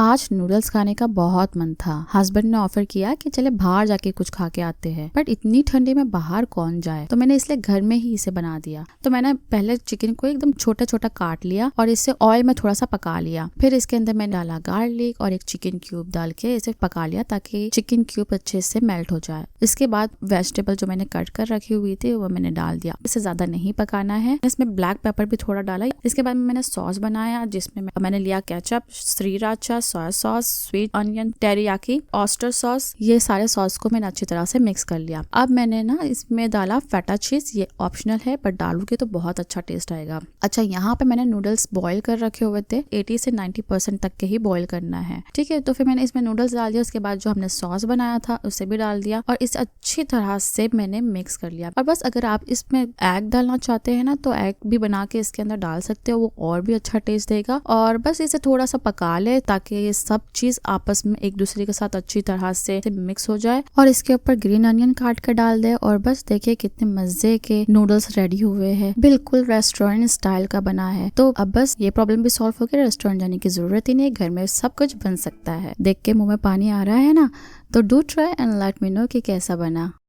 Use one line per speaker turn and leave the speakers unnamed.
आज नूडल्स खाने का बहुत मन था। हस्बैंड ने ऑफर किया कि चले बाहर जाके कुछ खा के आते हैं, बट इतनी ठंडी में बाहर कौन जाए, तो मैंने इसलिए घर में ही इसे बना दिया। तो मैंने पहले चिकन को एकदम छोटा छोटा काट लिया और इसे ऑयल में थोड़ा सा पका लिया। फिर इसके अंदर मैंने डाला गार्लिक और एक चिकन क्यूब डाल के इसे पका लिया ताकि चिकन क्यूब अच्छे से मेल्ट हो जाए। इसके बाद वेजिटेबल जो मैंने कट कर रखी हुई थी वो मैंने डाल दिया। इसे ज्यादा नहीं पकाना है। इसमें ब्लैक पेपर भी थोड़ा डाला। इसके बाद मैंने सॉस बनाया जिसमें मैंने लिया ketchup, sriracha, soya sauce, sweet onion, teriyaki, oyster sauce. ये सारे सॉस को मैंने अच्छी तरह से मिक्स कर लिया। अब मैंने ना इसमें डाला फेटा चीज। ये ऑप्शनल है पर डालूंगी तो बहुत अच्छा टेस्ट आएगा। अच्छा, यहाँ पे मैंने नूडल्स बॉईल कर रखे हुए थे। 80 से 90% तक के ही बॉईल करना है, ठीक है। तो फिर मैंने इसमें नूडल्स डाल दिया। उसके बाद जो हमने सॉस बनाया था उसे भी डाल दिया और इसे अच्छी तरह से मैंने मिक्स कर लिया। और बस अगर आप इसमें एग डालना चाहते हैं ना तो एग भी बना के इसके अंदर डाल सकते हो, वो और भी अच्छा टेस्ट देगा। और बस इसे थोड़ा सा पका ले ताकि ये सब चीज आपस में एक दूसरे के साथ अच्छी तरह से मिक्स हो जाए। और इसके ऊपर ग्रीन अनियन काट कर डाल दे और बस देखिए कितने मजे के नूडल्स रेडी हुए हैं। बिल्कुल रेस्टोरेंट स्टाइल का बना है। तो अब बस ये प्रॉब्लम भी सॉल्व हो गई। रेस्टोरेंट जाने की जरूरत ही नहीं, घर में सब कुछ बन सकता है। देख के मुंह में पानी आ रहा है ना, तो do try and let me know कि कैसा बना।